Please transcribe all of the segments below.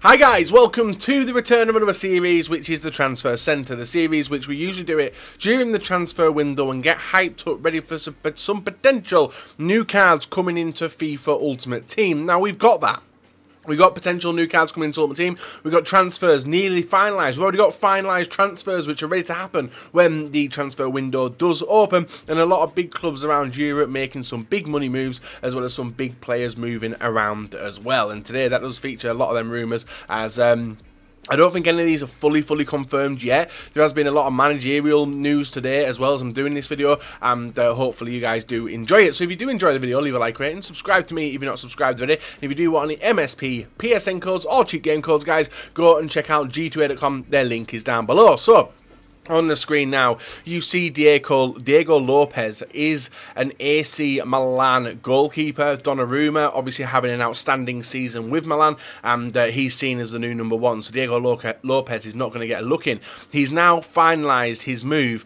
Hi guys, welcome to the return of another series, which is the Transfer Centre, the series which we usually do it during the transfer window and get hyped up, ready for some potential new cards coming into FIFA Ultimate Team. Now we've got that. We've got potential new cards coming into Ultimate Team. We've got transfers nearly finalised. We've already got finalised transfers which are ready to happen when the transfer window does open. And a lot of big clubs around Europe making some big money moves, as well as some big players moving around as well. And today that does feature a lot of them rumours, as I don't think any of these are fully confirmed yet. There has been a lot of managerial news today as well as I'm doing this video, and hopefully you guys do enjoy it. So if you do enjoy the video, leave a like, rate, and subscribe to me if you're not subscribed already. If you do want any MSP, PSN codes, or cheap game codes, guys, go and check out g2a.com. Their link is down below. So on the screen now, you see Diego Lopez is an AC Milan goalkeeper. Donnarumma obviously having an outstanding season with Milan, and he's seen as the new #1. So Diego Lopez is not going to get a look in. He's now finalised his move.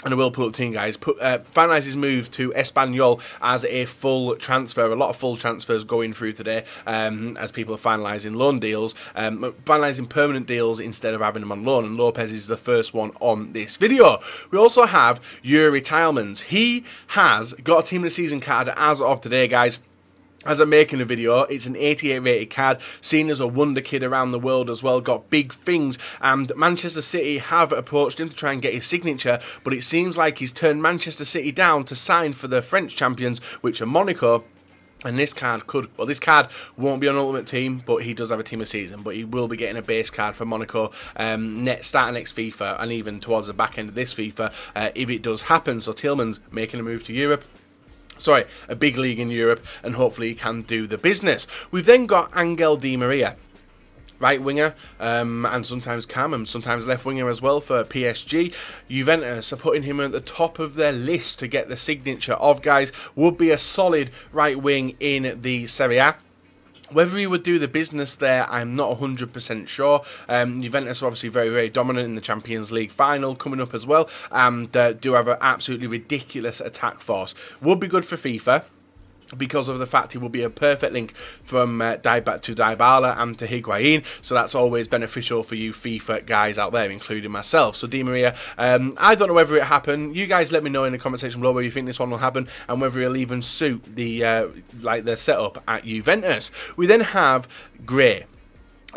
And I will pull up the team, guys. Finalise his move to Espanyol as a full transfer. A lot of full transfers going through today, as people are finalising loan deals, finalising permanent deals instead of having them on loan. And Lopez is the first one on this video. We also have Youri Tielemans. He has got a team of the season card as of today, guys. As I'm making a video, it's an 88 rated card, seen as a wonder kid around the world as well, got big things, and Manchester City have approached him to try and get his signature, but it seems like he's turned Manchester City down to sign for the French champions, which are Monaco. And this card this card won't be on Ultimate Team, but he does have a team of season, but he will be getting a base card for Monaco starting next FIFA, and even towards the back end of this FIFA, if it does happen. So Tielemans making a move to Europe. Sorry, a big league in Europe, and hopefully he can do the business. We've then got Angel Di Maria, right winger, and sometimes cam, and sometimes left winger as well for PSG. Juventus are putting him at the top of their list to get the signature of, guys. Would be a solid right wing in the Serie A. Whether he would do the business there, I'm not 100% sure. Juventus are obviously very dominant in the Champions League final coming up as well, and do have an absolutely ridiculous attack force. Would be good for FIFA, because of the fact he will be a perfect link from to Dybala and to Higuain, so that's always beneficial for you FIFA guys out there, including myself. So Di Maria, I don't know whether it happened. You guys let me know in the comment section below whether you think this one will happen, and whether it'll even suit the the setup at Juventus. We then have Gray.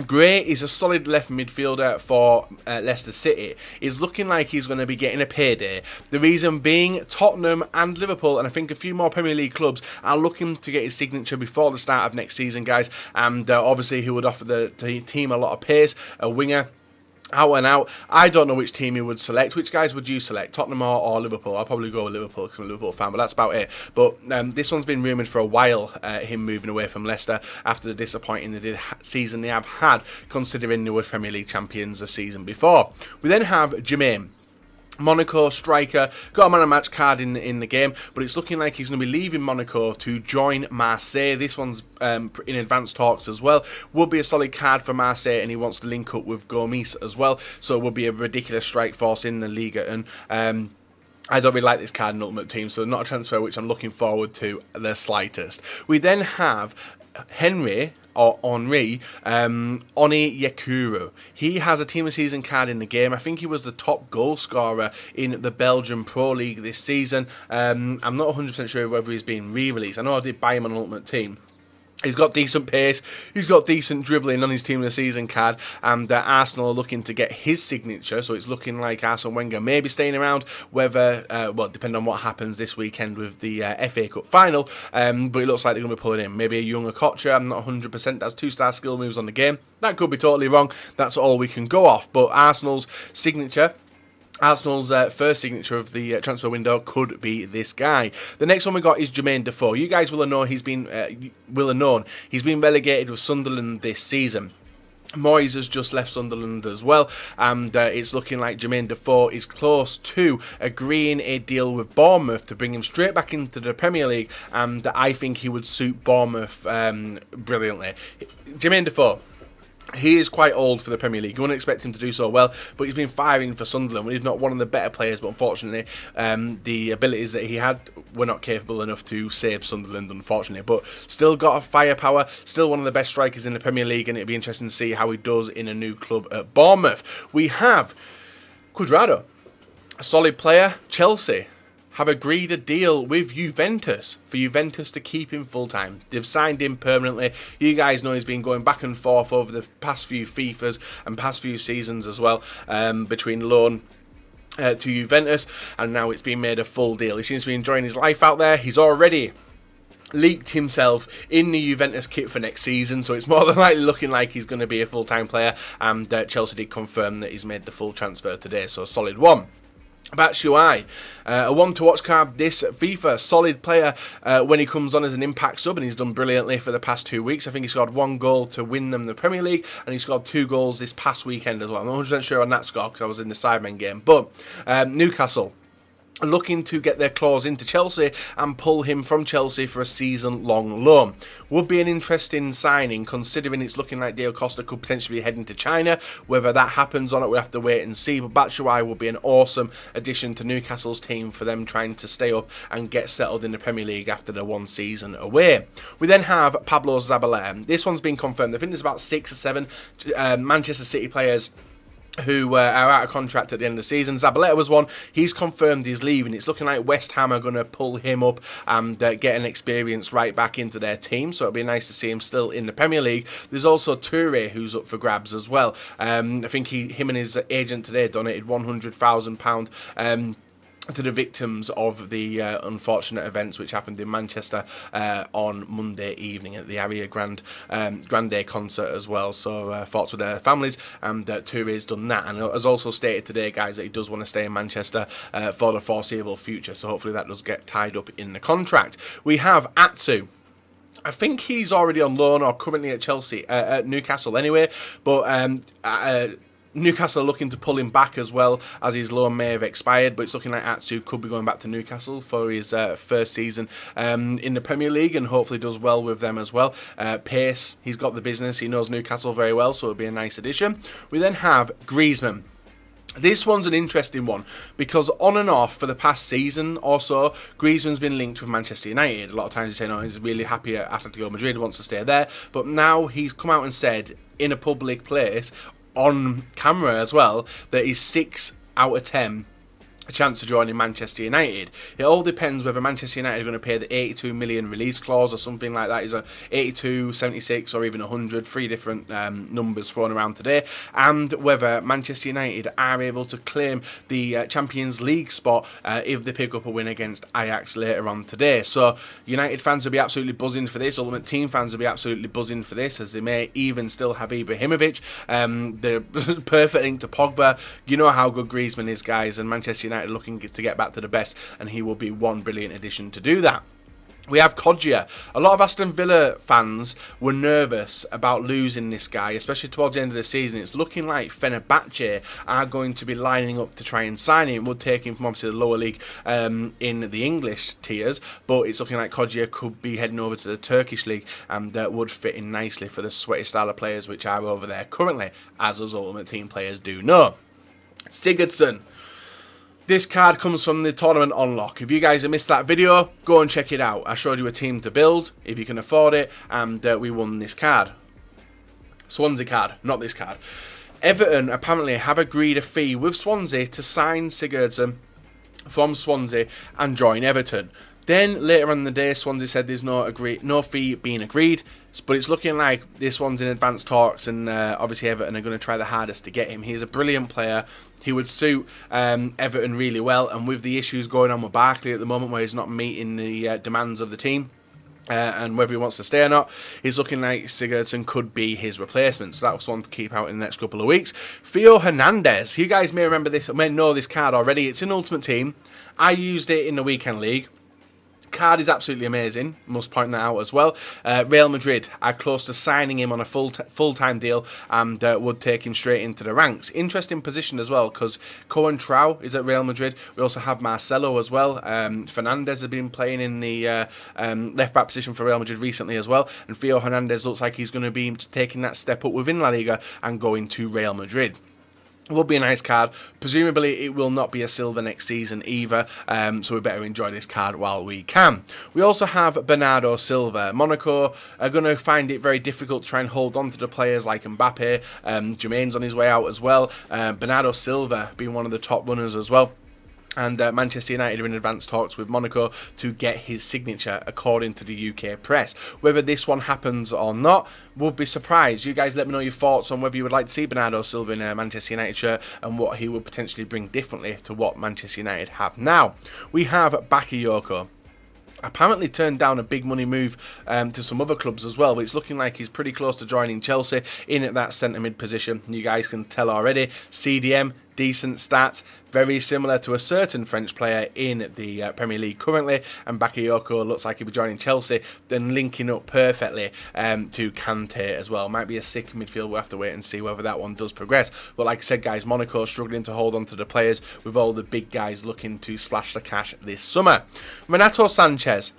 Gray is a solid left midfielder for Leicester City. He's looking like he's going to be getting a payday. The reason being, Tottenham and Liverpool, and I think a few more Premier League clubs, are looking to get his signature before the start of next season, guys. And obviously he would offer the team a lot of pace, a winger, out and out. I don't know which team he would select. Which guys would you select, Tottenham or Liverpool? I'll probably go with Liverpool because I'm a Liverpool fan, but that's about it. But this one's been rumoured for a while, him moving away from Leicester after the disappointing season they have had, considering they were Premier League champions the season before. We then have Germain, Monaco striker, got a man of match card in the game, but it's looking like he's going to be leaving Monaco to join Marseille. This one's in advanced talks as well. Would be a solid card for Marseille, and he wants to link up with Gomis as well, so it would be a ridiculous strike force in the Liga. And I don't really like this card in Ultimate Team, so not a transfer which I'm looking forward to the slightest. We then have Henry Onyekuru. He has a team of season card in the game. I think he was the top goal scorer in the Belgian Pro League this season. I'm not 100% sure whether he's been re-released. I know I did buy him on Ultimate Team. He's got decent pace, he's got decent dribbling on his team of the season card, and Arsenal are looking to get his signature, so it's looking like Arsene Wenger may be staying around, whether, well, depending on what happens this weekend with the FA Cup final, but it looks like they're going to be pulling in maybe a younger Kodjia. I'm not 100%, that's 2-star skill moves on the game. That could be totally wrong, that's all we can go off, but Arsenal's signature, Arsenal's first signature of the transfer window could be this guy. The next one we got is Jermain Defoe. You guys will have known he's been relegated with Sunderland this season. Moyes has just left Sunderland as well, and it's looking like Jermain Defoe is close to agreeing a deal with Bournemouth to bring him straight back into the Premier League, and I think he would suit Bournemouth brilliantly. Jermain Defoe, He is quite old for the Premier League. You wouldn't expect him to do so well, but he's been firing for Sunderland. He's not one of the better players, but unfortunately, the abilities that he had were not capable enough to save Sunderland, unfortunately. But still got a firepower, still one of the best strikers in the Premier League, and it'll be interesting to see how he does in a new club at Bournemouth. We have Cuadrado, a solid player. Chelsea have agreed a deal with Juventus for Juventus to keep him full-time. They've signed him permanently. You guys know he's been going back and forth over the past few FIFAs and past few seasons as well, between loan to Juventus, and now it's been made a full deal. He seems to be enjoying his life out there. He's already leaked himself in the Juventus kit for next season, so it's more than likely looking like he's going to be a full-time player, and Chelsea did confirm that he's made the full transfer today, so a solid one. Batshuayi, a one-to-watch card this FIFA, solid player when he comes on as an impact sub, and he's done brilliantly for the past 2 weeks. I think he scored 1 goal to win them the Premier League, and he scored 2 goals this past weekend as well. I'm not 100% sure on that score because I was in the Sidemen game, but Newcastle looking to get their claws into Chelsea and pull him from Chelsea for a season-long loan. Would be an interesting signing, considering it's looking like Diego Costa could potentially be heading to China. Whether that happens or not, we'll have to wait and see. But Batshuayi will be an awesome addition to Newcastle's team for them trying to stay up and get settled in the Premier League after the 1 season away. We then have Pablo Zabaleta. This one's been confirmed. I think there's about 6 or 7 Manchester City players who are out of contract at the end of the season. Zabaleta was one. He's confirmed he's leaving. It's looking like West Ham are going to pull him up and get an experience right back into their team, so it'll be nice to see him still in the Premier League. There's also Toure, who's up for grabs as well. I think him and his agent today donated £100,000 to the victims of the unfortunate events which happened in Manchester on Monday evening at the Aria Grande concert as well. So thoughts with their families, and Toure's done that, and has also stated today, guys, that he does want to stay in Manchester for the foreseeable future. So hopefully that does get tied up in the contract. We have Atsu. I think he's already on loan or currently at Chelsea, at Newcastle anyway, but Newcastle are looking to pull him back as well, as his loan may have expired, but it's looking like Atsu could be going back to Newcastle for his first season in the Premier League, and hopefully does well with them as well. Pace, he's got the business, he knows Newcastle very well, so it'll be a nice addition. We then have Griezmann. This one's an interesting one, because on and off for the past season or so, Griezmann's been linked with Manchester United. A lot of times he's saying, oh, he's really happy at Atletico Madrid, wants to stay there, but now he's come out and said in a public place, on camera as well, that he's 6 out of 10 a chance to join in Manchester United. It all depends whether Manchester United are going to pay the 82 million release clause or something like that. Is a 82, 76 or even 100, 3 different numbers thrown around today, and whether Manchester United are able to claim the Champions League spot if they pick up a win against Ajax later on today. So United fans will be absolutely buzzing for this. Ultimate Team fans will be absolutely buzzing for this, as they may even still have Ibrahimovic, the perfect link to Pogba. You know how good Griezmann is, guys, and Manchester United looking to get back to the best, and he will be one brilliant addition to do that. We have Kodjia. A lot of Aston Villa fans were nervous about losing this guy, especially towards the end of the season. It's looking like Fenerbahce are going to be lining up to try and sign him. It would take him from obviously the lower league in the English tiers, but it's looking like Kodjia could be heading over to the Turkish league, and that would fit in nicely for the sweaty style of players which are over there currently, as us Ultimate Team players do know. Sigurdsson. This card comes from the tournament unlock. If you guys have missed that video, go and check it out. I showed you a team to build, if you can afford it, and we won this card. Swansea card, not this card. Everton apparently have agreed a fee with Swansea to sign Sigurdsson from Swansea and join Everton. Then later on in the day, Swansea said there's no fee being agreed, but it's looking like this one's in advanced talks, and obviously Everton are going to try the hardest to get him. He's a brilliant player. He would suit Everton really well, and with the issues going on with Barkley at the moment, where he's not meeting the demands of the team, and whether he wants to stay or not, he's looking like Sigurdsson could be his replacement. So that was one to keep out in the next couple of weeks. Theo Hernandez. You guys may remember this, or may know this card already. It's in Ultimate Team. I used it in the Weekend League. Card is absolutely amazing, must point that out as well. Real Madrid are close to signing him on a full-time deal and would take him straight into the ranks. Interesting position as well, because Cuadrado is at Real Madrid. We also have Marcelo as well. Fernandes has been playing in the left-back position for Real Madrid recently as well, and Theo Hernandez looks like he's going to be taking that step up within La Liga and going to Real Madrid. It will be a nice card. Presumably it will not be a silver next season either, so we better enjoy this card while we can. We also have Bernardo Silva. Monaco are going to find it very difficult to try and hold on to the players like Mbappe. Germain's on his way out as well. Bernardo Silva being one of the top runners as well. And Manchester United are in advanced talks with Monaco to get his signature, according to the UK press. Whether this one happens or not, would be surprised. You guys let me know your thoughts on whether you would like to see Bernardo Silva in a Manchester United shirt and what he would potentially bring differently to what Manchester United have now. We have Bakayoko. Apparently turned down a big money move to some other clubs as well, but it's looking like he's pretty close to joining Chelsea in at that centre mid position. You guys can tell already. CDM, decent stats, very similar to a certain French player in the Premier League currently, and Bakayoko looks like he'll be joining Chelsea, then linking up perfectly to Kante as well. Might be a sick midfield. We'll have to wait and see whether that one does progress. But like I said, guys, Monaco struggling to hold on to the players with all the big guys looking to splash the cash this summer. Renato Sanchez,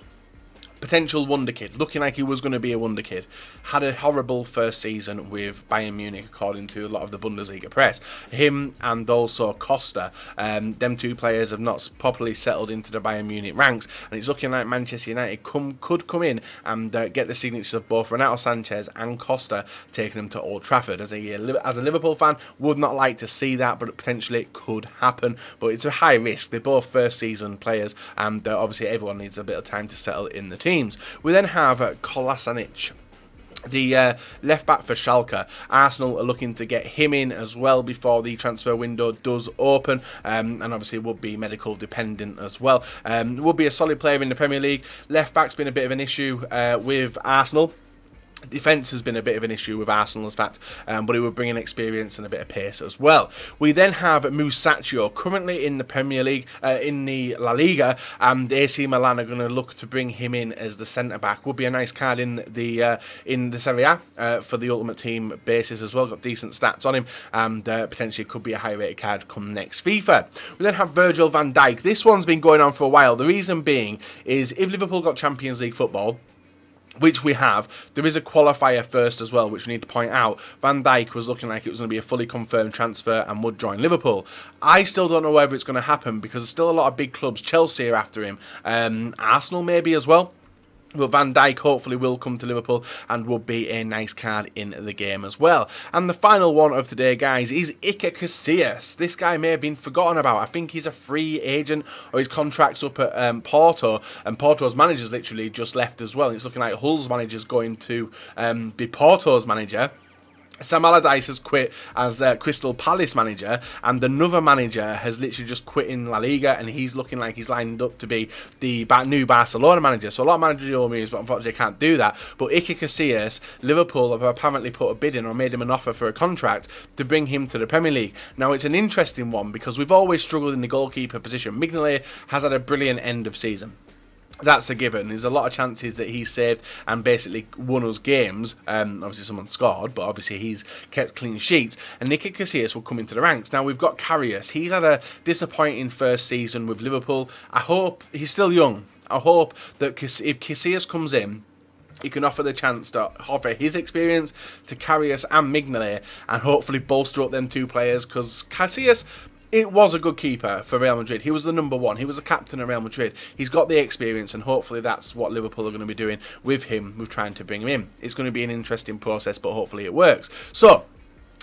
potential wonder kid, looking like he was going to be a wonder kid. Had a horrible first season with Bayern Munich, according to a lot of the Bundesliga press. Him and also Costa, them two players have not properly settled into the Bayern Munich ranks, and it's looking like Manchester United could come in and get the signatures of both Renato Sanchez and Costa, taking them to Old Trafford. As a Liverpool fan, would not like to see that, but potentially it could happen. But it's a high risk. They're both first season players, and obviously everyone needs a bit of time to settle in the teams. We then have Kolasinac, the left back for Schalke. Arsenal are looking to get him in as well before the transfer window does open, and obviously would be medical dependent as well. Would be a solid player in the Premier League. Left back's been a bit of an issue with Arsenal. Defence has been a bit of an issue with Arsenal, in fact, but it would bring in experience and a bit of pace as well. We then have Musacchio, currently in the Premier League, in the La Liga, and AC Milan are going to look to bring him in as the centre-back. Would be a nice card in the Serie A for the Ultimate Team basis as well. Got decent stats on him, and potentially could be a high-rated card come next FIFA. We then have Virgil van Dijk. This one's been going on for a while. The reason being is if Liverpool got Champions League football, which we have, there is a qualifier first as well, which we need to point out. Van Dijk was looking like it was going to be a fully confirmed transfer and would join Liverpool. I still don't know whether it's going to happen because there's still a lot of big clubs. Chelsea are after him. Arsenal maybe as well. But Van Dijk hopefully will come to Liverpool and will be a nice card in the game as well. And the final one of today, guys, is Iker Casillas. This guy may have been forgotten about. I think he's a free agent, or his contract's up at Porto, and Porto's manager's literally just left as well. It's looking like Hull's manager's going to be Porto's manager. Sam Allardyce has quit as Crystal Palace manager, and another manager has literally just quit in La Liga, and he's looking like he's lined up to be the new Barcelona manager. So a lot of managerial moves, but unfortunately can't do that. But Iker Casillas, Liverpool have apparently put a bid in or made him an offer for a contract to bring him to the Premier League. Now it's an interesting one because we've always struggled in the goalkeeper position. Mignolet has had a brilliant end of season. That's a given. There's a lot of chances that he saved and basically won us games. Obviously someone scored, but obviously he's kept clean sheets. And Iker Casillas will come into the ranks. Now we've got Karius. He's had a disappointing first season with Liverpool. I hope, he's still young, I hope that if Casillas comes in, he can offer the chance to offer his experience to Karius and Mignolet and hopefully bolster up them two players, because Casillas, it was a good keeper for Real Madrid. He was the #1. He was the captain of Real Madrid. He's got the experience, and hopefully that's what Liverpool are going to be doing with him, with trying to bring him in. It's going to be an interesting process, but hopefully it works. So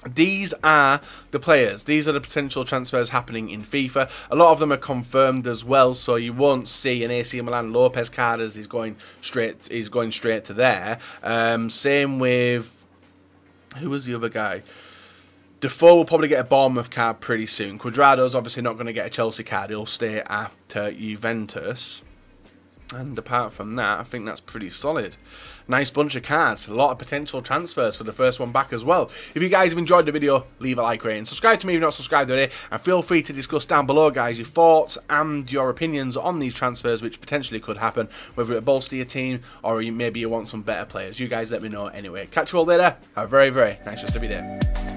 these are the players. These are the potential transfers happening in FIFA. A lot of them are confirmed as well, so you won't see an AC Milan Lopez card as he's going straight to there. Same with, who was the other guy? Defoe will probably get a Bournemouth card pretty soon. Cuadrado's obviously not going to get a Chelsea card. He'll stay at Juventus. And apart from that, I think that's pretty solid. Nice bunch of cards. A lot of potential transfers for the first one back as well. If you guys have enjoyed the video, leave a like, rating, subscribe to me if you're not subscribed already, and feel free to discuss down below, guys, your thoughts and your opinions on these transfers which potentially could happen, whether it bolster your team or maybe you want some better players. You guys let me know anyway. Catch you all later. Have a very, very nice rest of your day.